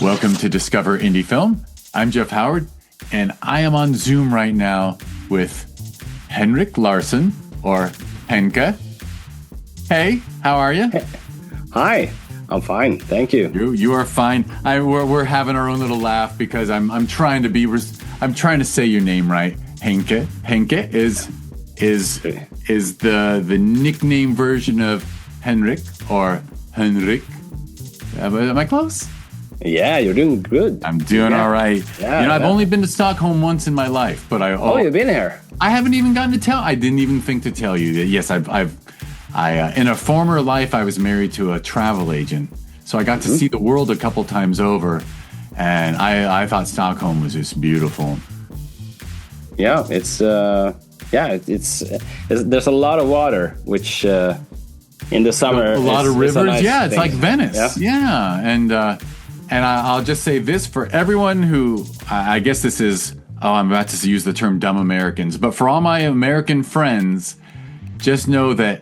Welcome to Discover Indie Film. I'm Jeff Howard, and I am on Zoom right now with Henrik Larsson, or Henke. Hey, how are you? Hi, I'm fine, thank you. You are fine. We're having our own little laugh because I'm trying to say your name right. Henke. Henke is the nickname version of Henrik or Henrik. Am I close? Yeah, you're doing good. I'm doing all right. Yeah, I've only been to Stockholm once in my life, but you've been here. I haven't even gotten to tell. I didn't even think to tell you that. Yes, in a former life, I was married to a travel agent, so I got to see the world a couple times over, and I thought Stockholm was just beautiful. Yeah, it's there's a lot of water, which in the summer a lot of rivers. Nice it's thing. like Venice. Yeah. And I'll just say this for everyone who, I guess this is, I'm about to use the term dumb Americans, but for all my American friends, just know that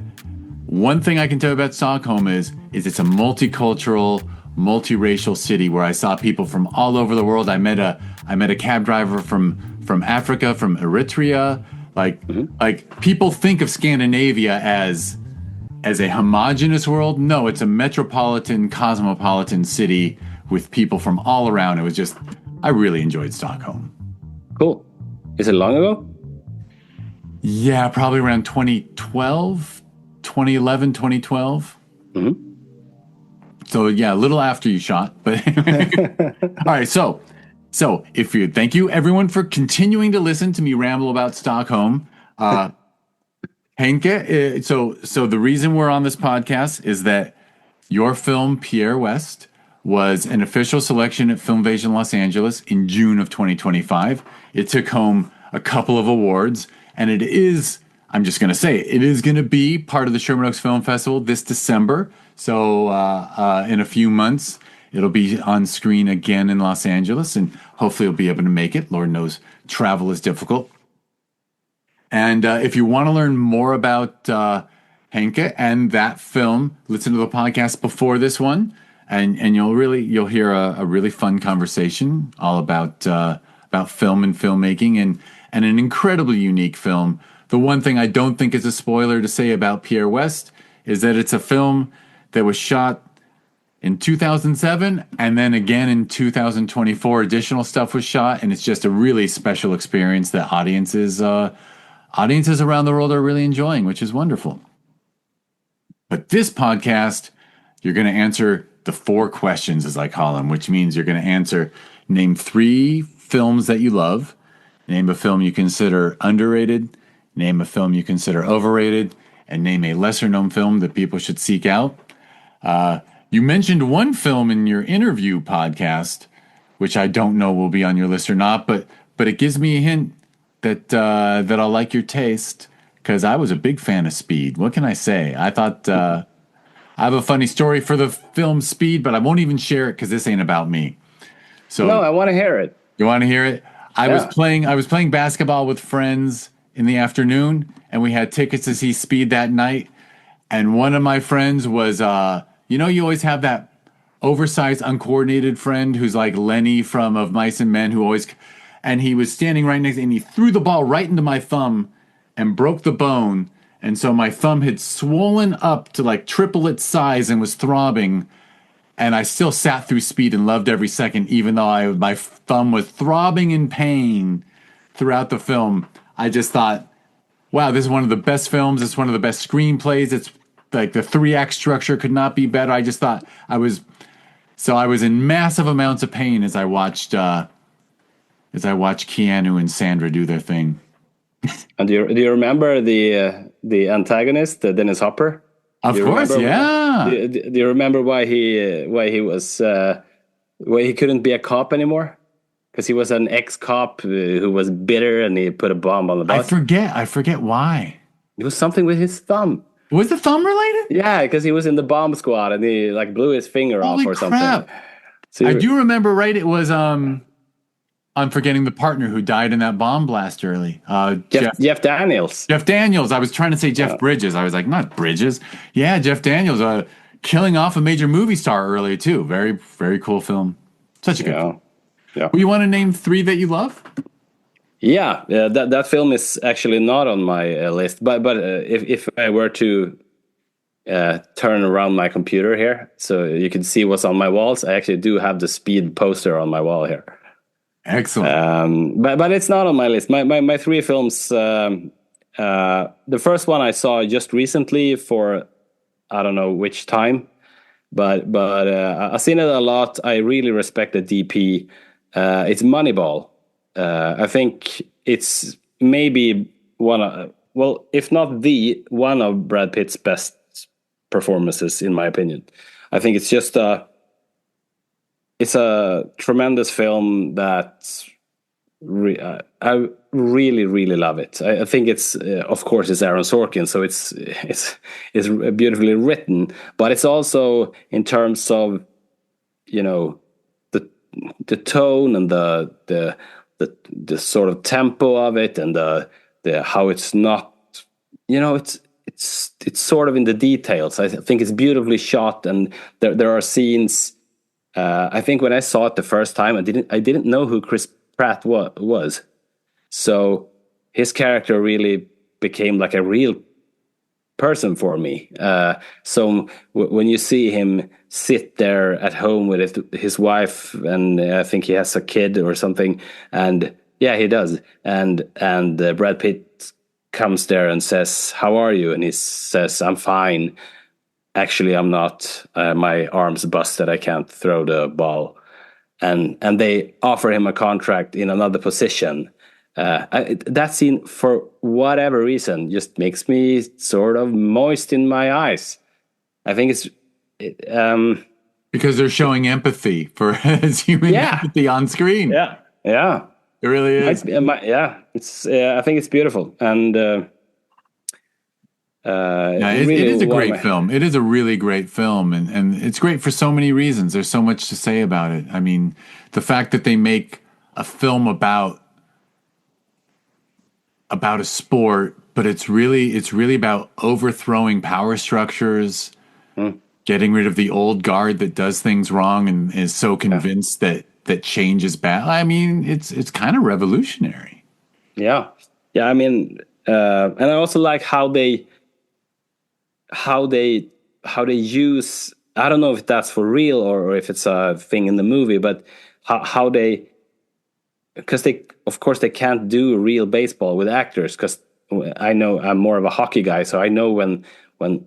one thing I can tell you about Stockholm is it's a multicultural, multiracial city where I saw people from all over the world. I met a cab driver from Africa, from Eritrea. Like people think of Scandinavia as a homogenous world. No, it's a metropolitan, cosmopolitan city with people from all around. It was just, I really enjoyed Stockholm. Cool. Is it long ago? Yeah, probably around 2011, 2012. Mm-hmm. So yeah, a little after you shot, but all right. So thank you everyone for continuing to listen to me ramble about Stockholm. Henke, so the reason we're on this podcast is that your film, Pierre West, was an official selection at Filmvasion Los Angeles in June of 2025. It took home a couple of awards, and it is, I'm just going to say, it is going to be part of the Sherman Oaks Film Festival this December. So in a few months, it'll be on screen again in Los Angeles, and hopefully you'll be able to make it. Lord knows travel is difficult. And if you want to learn more about Henke and that film, listen to the podcast before this one, and you'll hear a really fun conversation all about film and filmmaking and an incredibly unique film. The one thing I don't think is a spoiler to say about Pierre West is that it's a film that was shot in 2007 and then again in 2024. Additional stuff was shot, and it's just a really special experience that audiences around the world are really enjoying, which is wonderful. But this podcast, you're going to answer the 4 questions, as I call them, which means you're going to name 3 films that you love, name a film you consider underrated, name a film you consider overrated, and name a lesser-known film that people should seek out. You mentioned one film in your interview podcast, which I don't know will be on your list or not, but it gives me a hint that I'll like your taste, because I was a big fan of Speed. What can I say? I thought I have a funny story for the film Speed, but I won't even share it because this ain't about me. So no, I want to hear it. You want to hear it? I was playing basketball with friends in the afternoon, and we had tickets to see Speed that night. And one of my friends was, you always have that oversized, uncoordinated friend who's like Lenny from Of Mice and Men, and he was standing right next, and he threw the ball right into my thumb and broke the bone. And so my thumb had swollen up to like triple its size and was throbbing. And I still sat through Speed and loved every second, even though my thumb was throbbing in pain throughout the film. I just thought, wow, this is one of the best films. It's one of the best screenplays. It's like the 3-act structure could not be better. I just thought I was in massive amounts of pain as I watched Keanu and Sandra do their thing. And do you remember the antagonist, Dennis Hopper? Of course, yeah. Do you remember why he couldn't be a cop anymore? Because he was an ex-cop who was bitter, and he put a bomb on the bus. I forget why. It was something with his thumb. Was the thumb related? Yeah, because he was in the bomb squad, and he like blew his finger off or something. So I do remember, right? It was I'm forgetting the partner who died in that bomb blast early. Jeff Daniels. Jeff Daniels. I was trying to say Jeff Bridges. I was like, not Bridges. Yeah, Jeff Daniels killing off a major movie star earlier too. Very, very cool film. Such a good film. Yeah. Well, you want to name 3 that you love? Yeah, that film is actually not on my list. But if I were to turn around my computer here, so you can see what's on my walls, I actually do have the Speed poster on my wall here. Excellent. But it's not on my list. My 3 films. The first one I saw just recently for I don't know which time, but I've seen it a lot. I really respect the DP. It's Moneyball. I think it's maybe one of, well, if not the one of Brad Pitt's best performances, in my opinion. I think it's just it's a tremendous film that I really love it. I think it's of course it's Aaron Sorkin, so it's beautifully written, but it's also in terms of the tone and the sort of tempo of it, and the how it's not, it's sort of in the details. I think it's beautifully shot, and there are scenes. I think when I saw it the first time, I didn't know who Chris Pratt was, so his character really became like a real person for me. So when you see him sit there at home with his wife, and I think he has a kid or something, and yeah, he does, and Brad Pitt comes there and says, "How are you?" And he says, "I'm fine. Actually, I'm not. My arm's busted. I can't throw the ball." And they offer him a contract in another position. That scene, for whatever reason, just makes me sort of moist in my eyes. I think it's because they're showing empathy for his human empathy on screen. Yeah, it really is. It's. I think it's beautiful, and it is a great film. It is a really great film, and it's great for so many reasons. There's so much to say about it. I mean, the fact that they make a film about a sport, but it's really about overthrowing power structures, getting rid of the old guard that does things wrong and is so convinced that change is bad. I mean, it's kind of revolutionary. Yeah. I mean, and I also like how they use. I don't know if that's for real or if it's a thing in the movie, but how they. Because of course, they can't do real baseball with actors. Because I know I'm more of a hockey guy, so I know when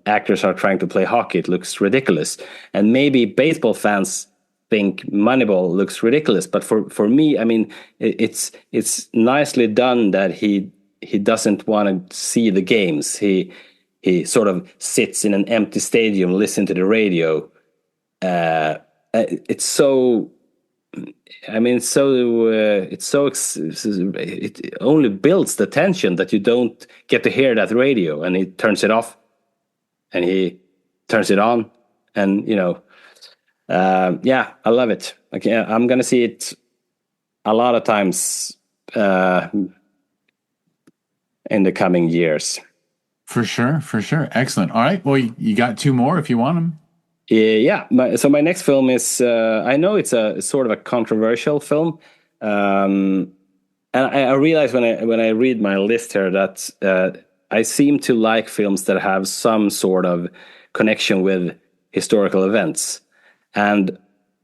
actors are trying to play hockey, it looks ridiculous. And maybe baseball fans think Moneyball looks ridiculous, but for me, I mean, it's nicely done that he doesn't want to see the games. He sort of sits in an empty stadium, listen to the radio. It's so. I mean, it only builds the tension that you don't get to hear that radio, and he turns it off, and he turns it on, and I love it. Okay, I'm gonna see it a lot of times in the coming years. For sure. Excellent. All right. Well, you got 2 more if you want them. Yeah. So my next film is, I know it's a sort of a controversial film. And I realize when I read my list here that I seem to like films that have some sort of connection with historical events. And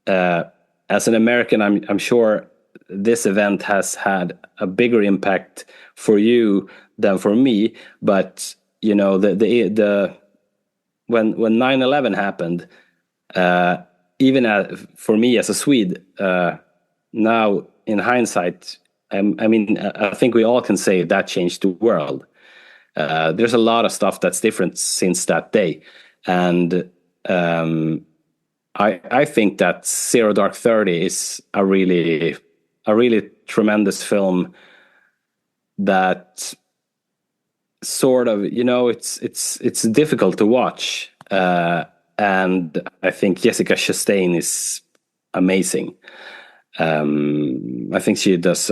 as an American, I'm sure this event has had a bigger impact for you than for me. But when 9/11 happened, even for me as a Swede, now in hindsight, I mean, I think we all can say that changed the world. There's a lot of stuff that's different since that day, and I think that Zero Dark 30 is a really tremendous film that sort of, it's difficult to watch, and I think Jessica Chastain is amazing. I think she does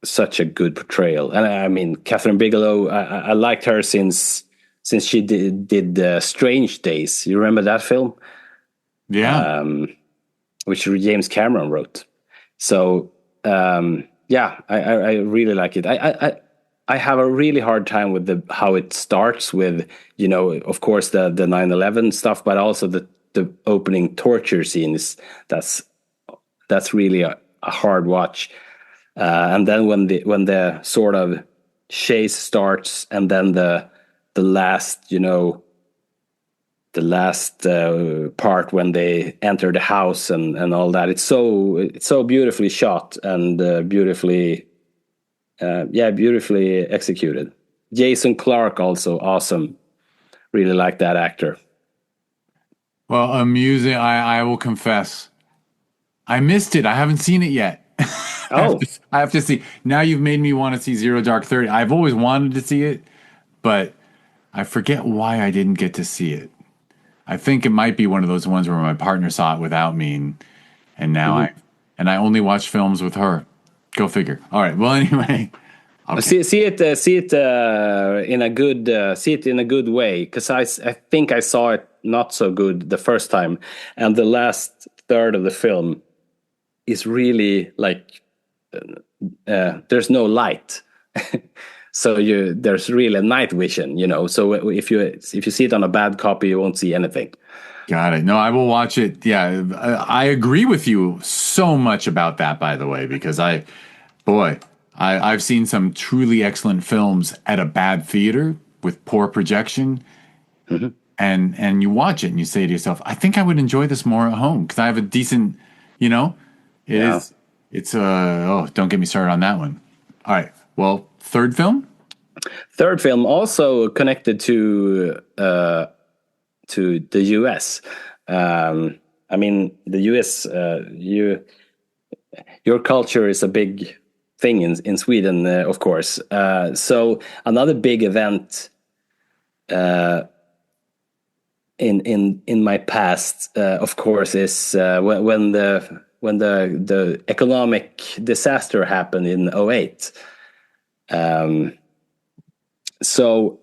such a good portrayal, and I mean, Catherine Bigelow. I liked her since she did Strange Days. You remember that film? Yeah. which James Cameron wrote. So yeah, I really like it. I have a really hard time with how it starts with, you know, of course the 9/11 stuff, but also the opening torture scene is that's really a hard watch. And then when the sort of chase starts, and then the last, you know, the last part when they enter the house and all that, it's so beautifully shot and beautifully beautifully executed. Jason Clarke also awesome. Really like that actor. Well, amusing. I will confess, I missed it. I haven't seen it yet. Oh, I have to see. Now you've made me want to see Zero Dark 30. I've always wanted to see it, but I forget why I didn't get to see it. I think it might be one of those ones where my partner saw it without me, and now I only watch films with her. Go figure. All right. Well, anyway, okay. see it in a good see it in a good way, because I think I saw it not so good the first time, and the last third of the film is really like there's no light. So there's really night vision, you know. So if you see it on a bad copy, you won't see anything. Got it. No, I will watch it. Yeah, I agree with you so much about that, by the way, because I've seen some truly excellent films at a bad theater with poor projection, and you watch it and you say to yourself, I think I would enjoy this more at home because I have a decent, you know, it's don't get me started on that one. All right. Well, third film also connected to the US. I mean, the US, your culture is a big thing in Sweden, of course. So another big event in my past, of course, is when the economic disaster happened in 2008. So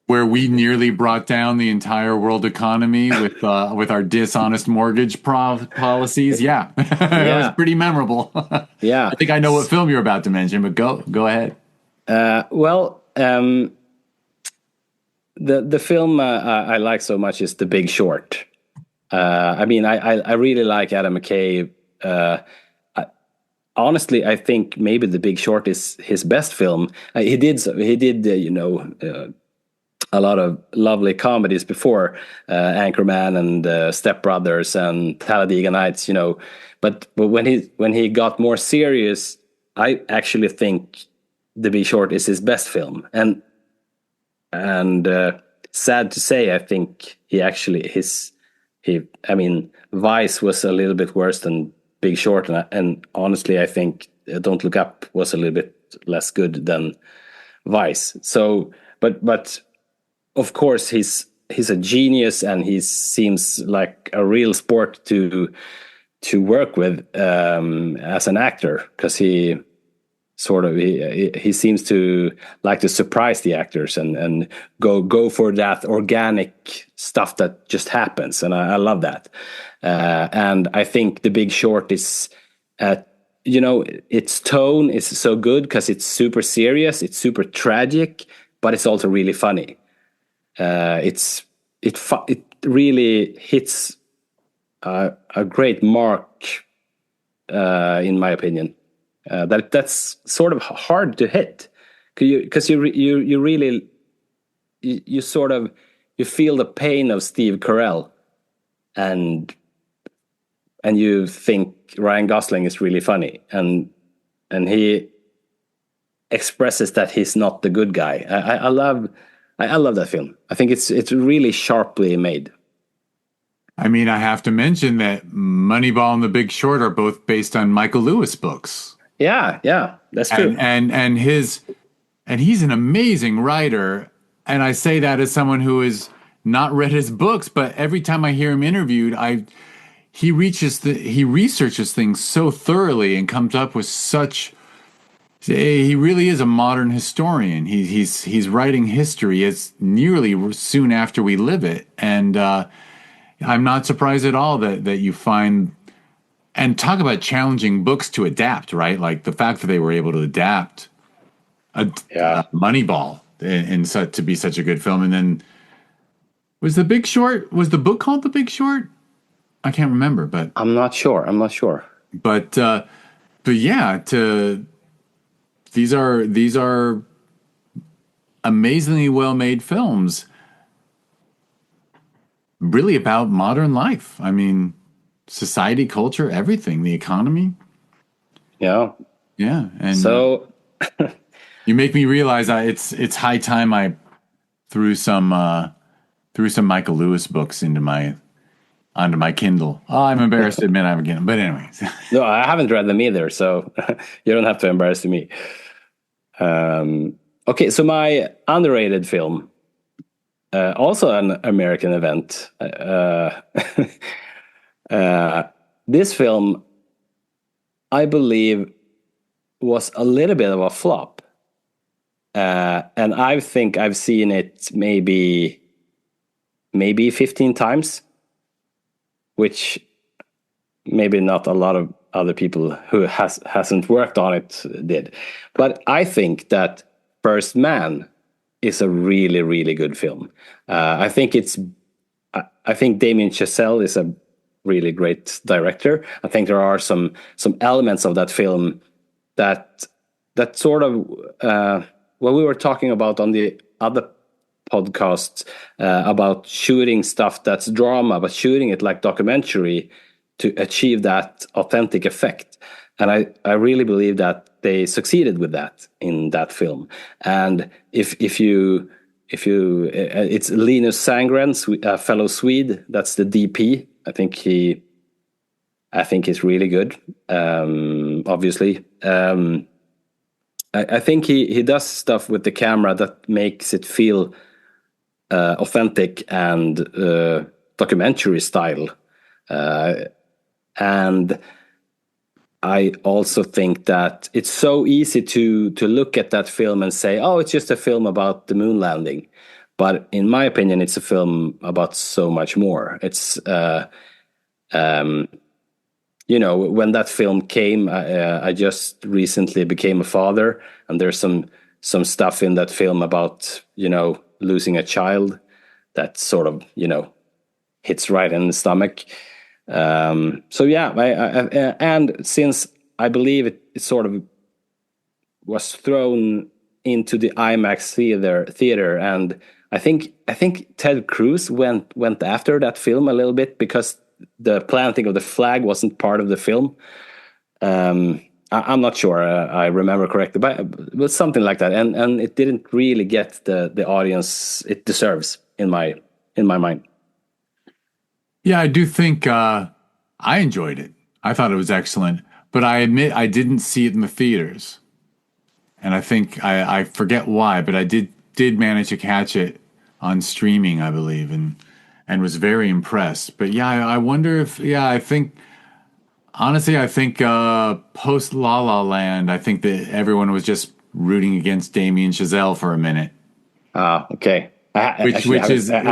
where we nearly brought down the entire world economy with our dishonest mortgage policies. Yeah, it was pretty memorable. Yeah, I think I know what film you're about to mention, but go ahead. The film I like so much is The Big Short. I mean, I really like Adam McKay. Honestly, I think maybe The Big Short is his best film. He did a lot of lovely comedies before, Anchorman and Step Brothers and Talladega Nights, you know. But when he got more serious, I actually think The Big Short is his best film. And sad to say, I think I mean, Vice was a little bit worse than Big Short, and honestly, I think Don't Look Up was a little bit less good than Vice. So, but of course, he's a genius, and he seems like a real sport to work with as an actor, because he seems to like to surprise the actors and go for that organic stuff that just happens, and I love that. And I think The Big Short is, its tone is so good because it's super serious, it's super tragic, but it's also really funny. It really hits a great mark, in my opinion. That's sort of hard to hit, because you really sort of feel the pain of Steve Carell, and you think Ryan Gosling is really funny, and he expresses that he's not the good guy. I love that film. I think it's really sharply made. I mean, I have to mention that Moneyball and The Big Short are both based on Michael Lewis books. Yeah, that's true. And he's an amazing writer. And I say that as someone who has not read his books, but every time I hear him interviewed, he researches things so thoroughly and comes up with such. He really is a modern historian. He's writing history as nearly soon after we live it, and I'm not surprised at all that you find And talk about challenging books to adapt, right? Like the fact that they were able to adapt Moneyball in such to be such a good film. And then was The Big Short? Was the book called The Big Short? I can't remember, but I'm not sure. But yeah, these are amazingly well made films, really about modern life. I mean, society, culture, everything, the economy. Yeah. And so you make me realize it's high time I threw some Michael Lewis books onto my Kindle. Oh, I'm embarrassed to admit I'm again, but anyways. No, I haven't read them either, so you don't have to embarrass me. Okay, so my underrated film, also an American event. This film, I believe, was a little bit of a flop. And I think I've seen it maybe 15 times, which maybe not a lot of other people who hasn't worked on it did. But I think that First Man is a really, really good film. I think Damien Chazelle is a really great director. I think there are some elements of that film that sort of what we were talking about on the other podcast about shooting stuff that's drama, but shooting it like documentary to achieve that authentic effect. And I really believe that they succeeded with that in that film. And if you it's Linus Sandgren, a fellow Swede, that's the DP. I think he's really good. Obviously, I think he does stuff with the camera that makes it feel authentic and documentary style. And I also think that it's so easy to look at that film and say, oh, it's just a film about the moon landing. But in my opinion, it's a film about so much more. It's, when that film came, I just recently became a father, and there's some stuff in that film about, losing a child that sort of, hits right in the stomach. So yeah, and since I believe it sort of was thrown into the IMAX theater, and I think Ted Cruz went after that film a little bit because the planting of the flag wasn't part of the film. I'm not sure I remember correctly, but something like that, and it didn't really get the audience it deserves in my mind. Yeah, I do think I enjoyed it. I thought it was excellent, but I admit I didn't see it in the theaters, and I think I forget why, but I did manage to catch it on streaming, I believe, and was very impressed. But yeah, I wonder if I think honestly post La La Land, I think that everyone was just rooting against Damien Chazelle for a minute. Okay. I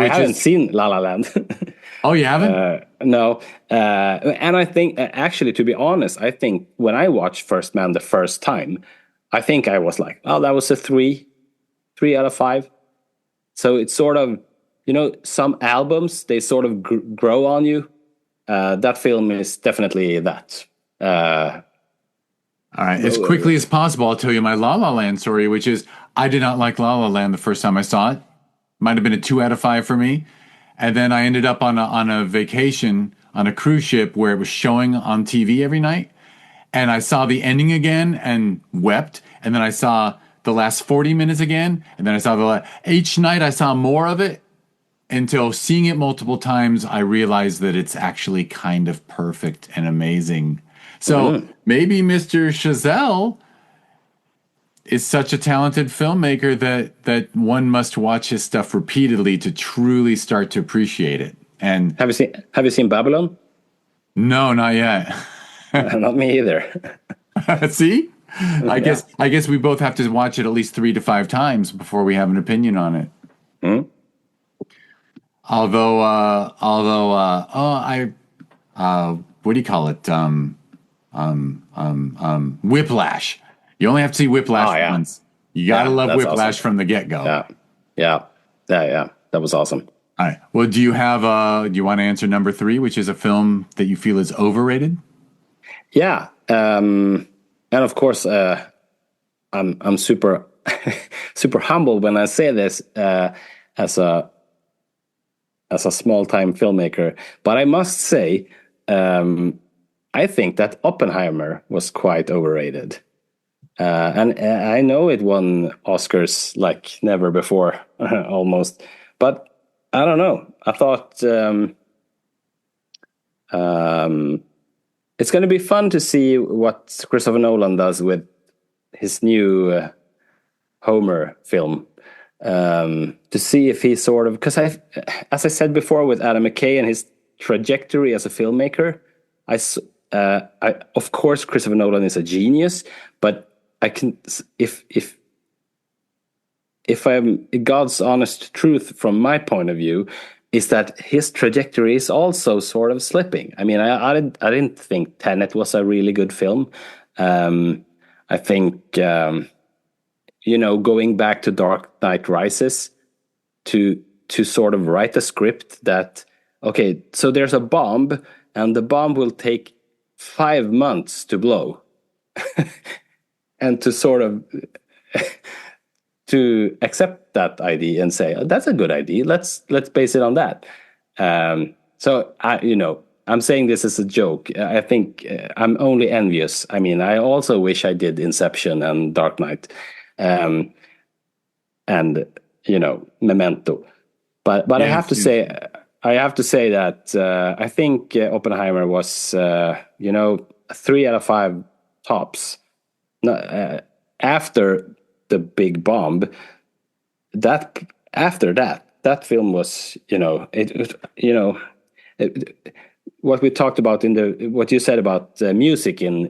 haven't seen La La Land. Oh, you haven't? No. And I think, actually, to be honest, I think when I watched First Man the first time, I think I was like, oh, that was a 3 out of 5. So it's sort of, some albums, they sort of grow on you. That film is definitely that. All right. As quickly as possible, I'll tell you my La La Land story, which is I did not like La La Land the first time I saw it. Might have been a 2 out of 5 for me. And then I ended up on a vacation on a cruise ship where it was showing on TV every night. And I saw the ending again and wept. And then I saw the last 40 minutes again. And then I saw each night I saw more of it, until seeing it multiple times, I realized that it's actually kind of perfect and amazing. So maybe Mr. Chazelle is such a talented filmmaker that one must watch his stuff repeatedly to truly start to appreciate it. And have you seen Babylon? No, not yet. Not me either. See? I guess we both have to watch it at least 3 to 5 times before we have an opinion on it. what do you call it? Whiplash. You only have to see Whiplash once. You gotta love Whiplash awesome. From the get-go. Yeah. That was awesome. All right. Well, do you want to answer number 3, which is a film that you feel is overrated? Yeah. And of course, I'm super super humble when I say this as a small-time filmmaker, but I must say, I think that Oppenheimer was quite overrated. And I know it won Oscars like never before, almost. But I don't know. I thought it's going to be fun to see what Christopher Nolan does with his new Homer film. To see if he sort of, because as I said before, with Adam McKay and his trajectory as a filmmaker, I of course Christopher Nolan is a genius, but I can, if I'm God's honest truth from my point of view, is that his trajectory is also sort of slipping. I mean, I didn't think Tenet was a really good film. I think going back to Dark Knight Rises to sort of write a script that, okay, so there's a bomb and the bomb will take 5 months to blow. And to sort of to accept that idea and say, oh, that's a good idea. Let's base it on that. So I'm saying this as a joke. I think I'm only envious. I mean, I also wish I did Inception and Dark Knight, and Memento. But I have to say that I think Oppenheimer was 3 out of 5 tops. After the big bomb, after that film was, what we talked about what you said about music in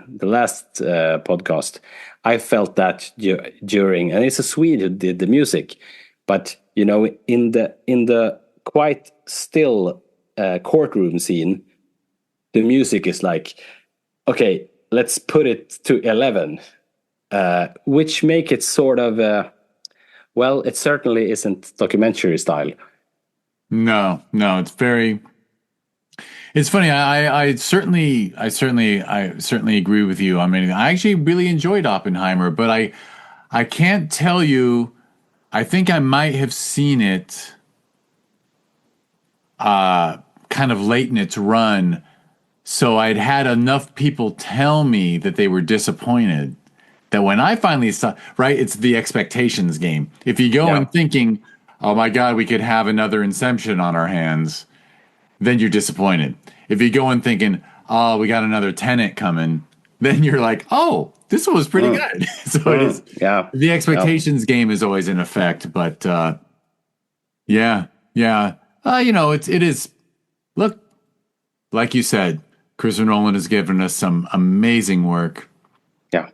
the last podcast. I felt that during, and it's a Swede who did the music, but in the quite still courtroom scene, the music is like, okay, let's put it to 11, which make it sort of, it certainly isn't documentary style. No, it's very. It's funny. I certainly agree with you. I mean, I actually really enjoyed Oppenheimer, but I can't tell you. I think I might have seen it, kind of late in its run. So I'd had enough people tell me that they were disappointed that when I finally saw, right, it's the expectations game. If you go in thinking, oh my God, we could have another Inception on our hands, then you're disappointed. If you go in thinking, oh, we got another Tenet coming, then you're like, oh, this one was pretty good. So it is. Yeah. The expectations game is always in effect, but it is. Look, like you said, Christopher Nolan has given us some amazing work. Yeah.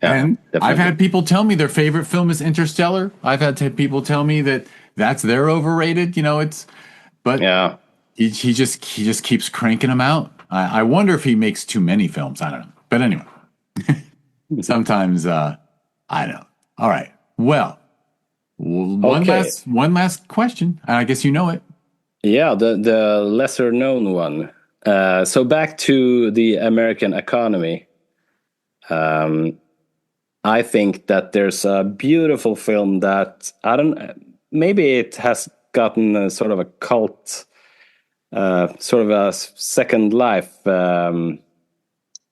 And definitely. I've had people tell me their favorite film is Interstellar. I've had people tell me that that's their overrated. He just keeps cranking them out. I wonder if he makes too many films. I don't know. But anyway, sometimes I don't know. All right. Well, one last question. I guess you know it. Yeah, the lesser known one. So back to the American economy. I think that there's a beautiful film that maybe it has gotten sort of a cult, sort of a second life. I'm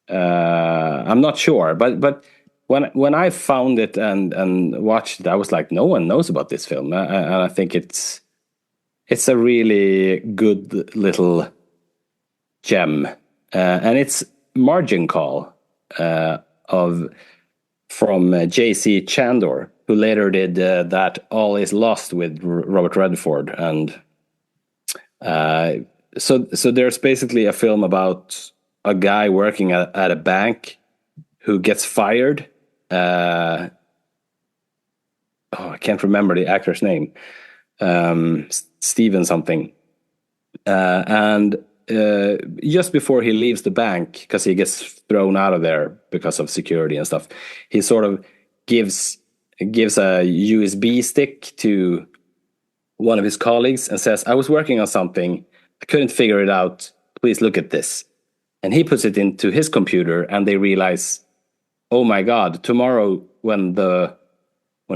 not sure, but when I found it and watched it, I was like, no one knows about this film, and I think it's a really good little gem, and it's Margin Call from J.C. Chandor, who later did that All Is Lost with Robert Redford, and so there's basically a film about a guy working at a bank who gets fired. I can't remember the actor's name. Steven something. And just before he leaves the bank, because he gets thrown out of there because of security and stuff, he sort of gives a USB stick to one of his colleagues and says, "I was working on something, I couldn't figure it out. Please look at this." And he puts it into his computer, and they realize, "Oh my God! Tomorrow, when the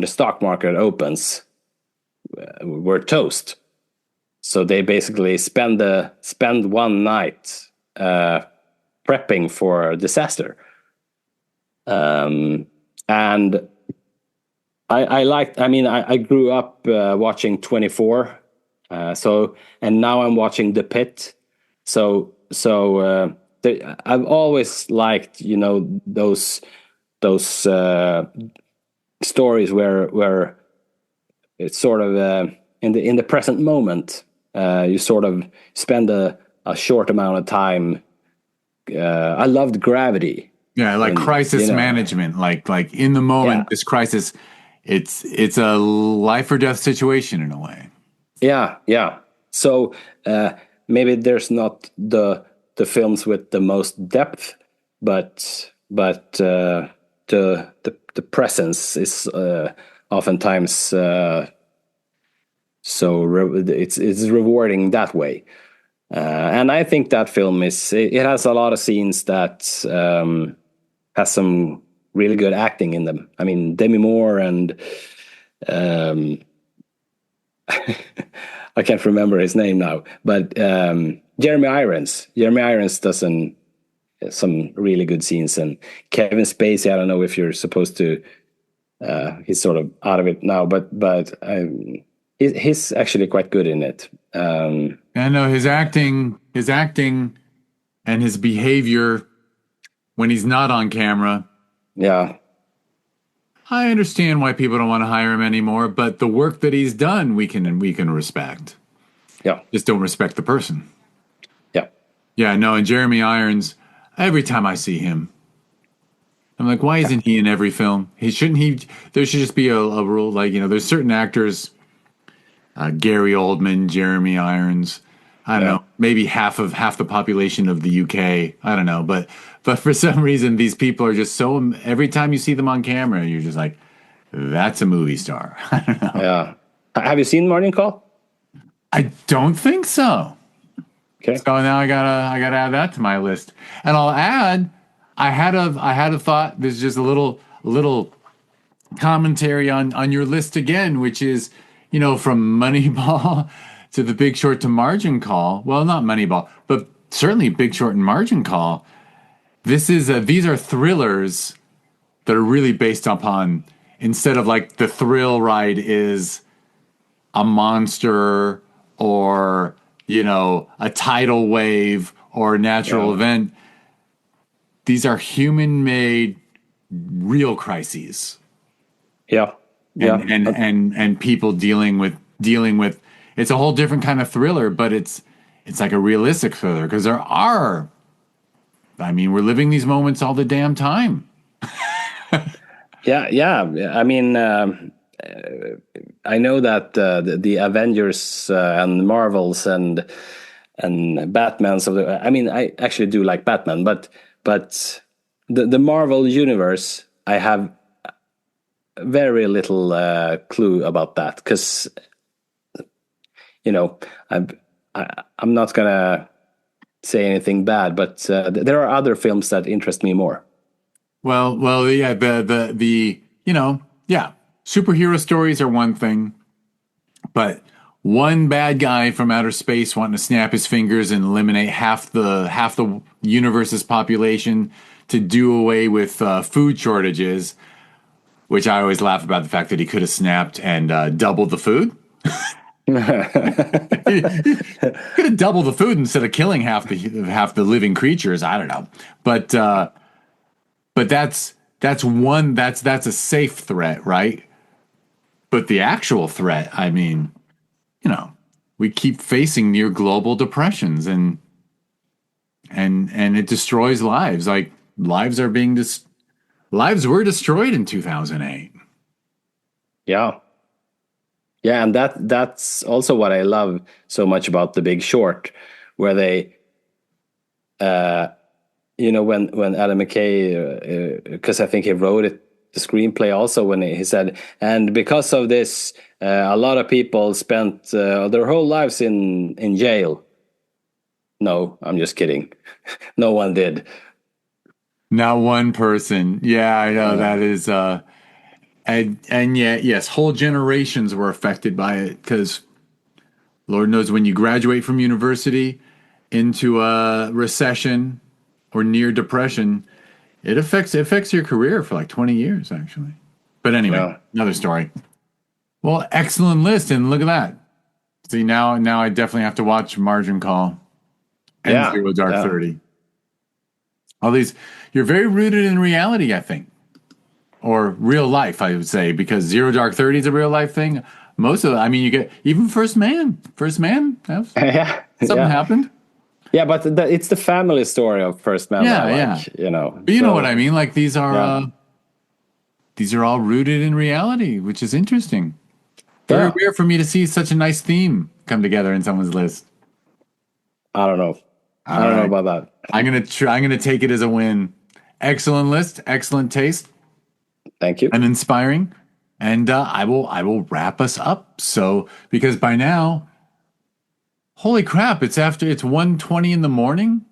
stock market opens, we're toast." So they basically spend one night prepping for a disaster. And I grew up watching 24. And now I'm watching The Pit. I've always liked, those stories where it's sort of in the present moment. You sort of spend a short amount of time. I loved Gravity. Yeah, like crisis management. Like in the moment, this crisis, it's a life or death situation in a way. Yeah. So maybe there's not the films with the most depth, but the presence is oftentimes. It's rewarding that way, and I think that film it has a lot of scenes that has some really good acting in them. I mean, Demi Moore and I can't remember his name now, but Jeremy Irons. Jeremy Irons does some really good scenes, and Kevin Spacey. I don't know if you're supposed to. He's sort of out of it now, but he's actually quite good in it. I know his acting and his behavior when he's not on camera. Yeah. I understand why people don't want to hire him anymore, but the work that he's done, we can respect. Yeah. Just don't respect the person. Yeah. Yeah, no, and Jeremy Irons, every time I see him, I'm like, why isn't he in every film? There should just be a rule, like, there's certain actors, Gary Oldman, Jeremy Irons, I don't know, maybe half the population of the UK. I don't know, but for some reason, these people are just so. Every time you see them on camera, you're just like, that's a movie star. I don't know. Yeah. Have you seen Morning Call? I don't think so. Okay. So now I gotta add that to my list, and I'll add. I had a thought. There's just a little commentary on your list again, which is, from Moneyball to The Big Short to Margin Call. Well, not Moneyball, but certainly Big Short and Margin Call. These are thrillers that are really based upon, instead of like the thrill ride is a monster or, a tidal wave or a natural event. These are human-made real crises. Yeah. Yeah. And people dealing with it's a whole different kind of thriller, but it's like a realistic thriller, because we're living these moments all the damn time. Yeah. I mean, I know that the Avengers and Marvels and Batman's I actually do like Batman, but the Marvel universe, I have very little clue about that, because I'm not gonna say anything bad, but there are other films that interest me more. Well, yeah, superhero stories are one thing, but one bad guy from outer space wanting to snap his fingers and eliminate half the universe's population to do away with food shortages, which I always laugh about the fact that he could have snapped and doubled the food. Could have doubled the food instead of killing half the living creatures. I don't know, but that's a safe threat, right? But the actual threat, we keep facing near global depressions, and it destroys lives. Like, lives were destroyed in 2008. Yeah, and that's also what I love so much about The Big Short, where they when Adam McKay, because I think he wrote it, the screenplay also, when he said, and because of this, a lot of people spent their whole lives in jail. No, I'm just kidding. No one did. Not one person. Yeah, I know that is. And yet, yes, whole generations were affected by it because Lord knows when you graduate from university into a recession or near depression, it affects your career for like 20 years, actually. But anyway, another story. Well, excellent list, and look at that. See, now I definitely have to watch Margin Call and Zero Dark 30. All these, you're very rooted in reality, I think, or real life, I would say, because Zero Dark 30 is a real life thing. Most of it, I mean, you get even First Man, something happened. Yeah, but it's the family story of First Man. But you know what I mean? Like these are all rooted in reality, which is interesting. Very rare for me to see such a nice theme come together in someone's list. I don't know. I don't know about that. I'm gonna take it as a win. Excellent list, excellent taste. Thank you. And inspiring. And I will wrap us up. So because by now, holy crap, it's 1:20 in the morning.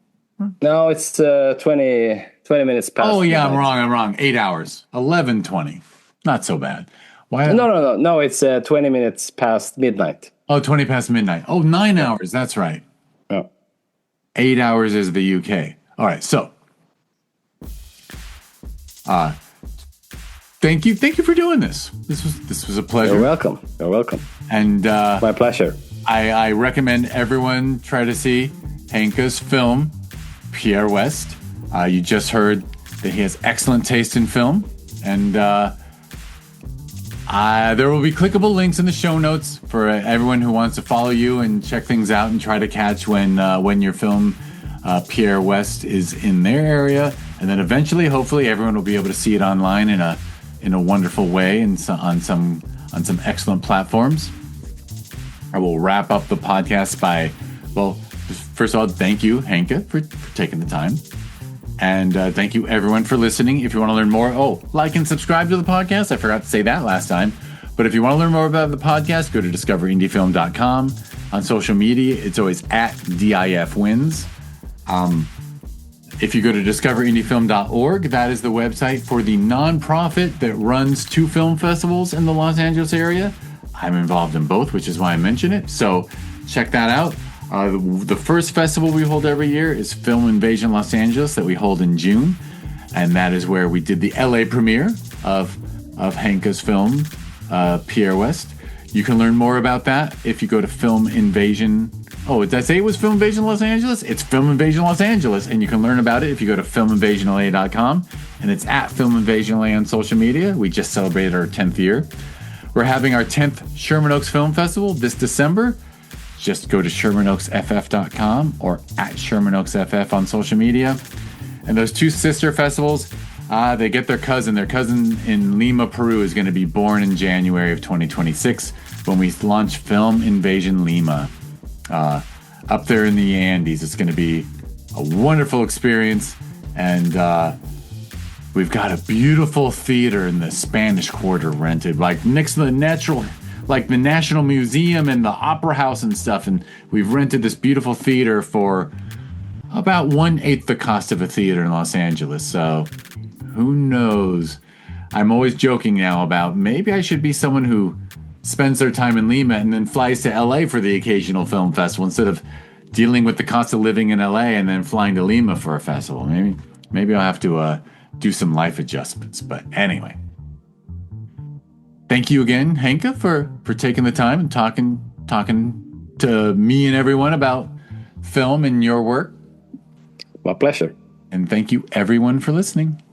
No, it's 20 minutes past. Oh yeah, midnight. I'm wrong. 8 hours. 11:20. Not so bad. Why? No. It's 20 minutes past midnight. Oh, 20 past midnight. Oh, 9 hours. That's right. Yeah. 8 hours is the UK. All right. So, thank you for doing this. This was a pleasure. You're welcome. And my pleasure. I recommend everyone try to see Henke's film, Pierre West. You just heard that he has excellent taste in film, and there will be clickable links in the show notes for everyone who wants to follow you and check things out and try to catch when your film Pierre West is in their area, and then eventually, hopefully, everyone will be able to see it online in a wonderful way and on some excellent platforms. I will wrap up the podcast by, well, first of all, thank you, Henke, for taking the time. And thank you, everyone, for listening. If you want to learn more, like and subscribe to the podcast. I forgot to say that last time. But if you want to learn more about the podcast, go to discoverindiefilm.com. On social media, it's always at DIFWins. If you go to discoverindiefilm.org, that is the website for the nonprofit that runs 2 film festivals in the Los Angeles area. I'm involved in both, which is why I mention it. So check that out. The first festival we hold every year is Film Invasion Los Angeles that we hold in June. And that is where we did the LA premiere of Henke's film, Pierre West. You can learn more about that if you go to Film Invasion. Oh, did I say it was Film Invasion Los Angeles? It's Film Invasion Los Angeles. And you can learn about it if you go to filminvasionla.com. And it's at Film Invasion LA on social media. We just celebrated our 10th year. We're having our 10th Sherman Oaks Film Festival this December. Just go to ShermanOaksFF.com or at ShermanOaksFF on social media. And those 2 sister festivals, they get their cousin. Their cousin in Lima, Peru is going to be born in January of 2026 when we launch Film Invasion Lima. Up there in the Andes. It's going to be a wonderful experience. And we've got a beautiful theater in the Spanish Quarter rented, like next to the National Museum and the Opera House and stuff. And we've rented this beautiful theater for about 1/8 the cost of a theater in Los Angeles. So who knows? I'm always joking now about maybe I should be someone who spends their time in Lima and then flies to LA for the occasional film festival instead of dealing with the cost of living in LA and then flying to Lima for a festival. Maybe I'll have to do some life adjustments. But anyway, thank you again, Henke, for taking the time and talking to me and everyone about film and your work. My pleasure. And thank you, everyone, for listening.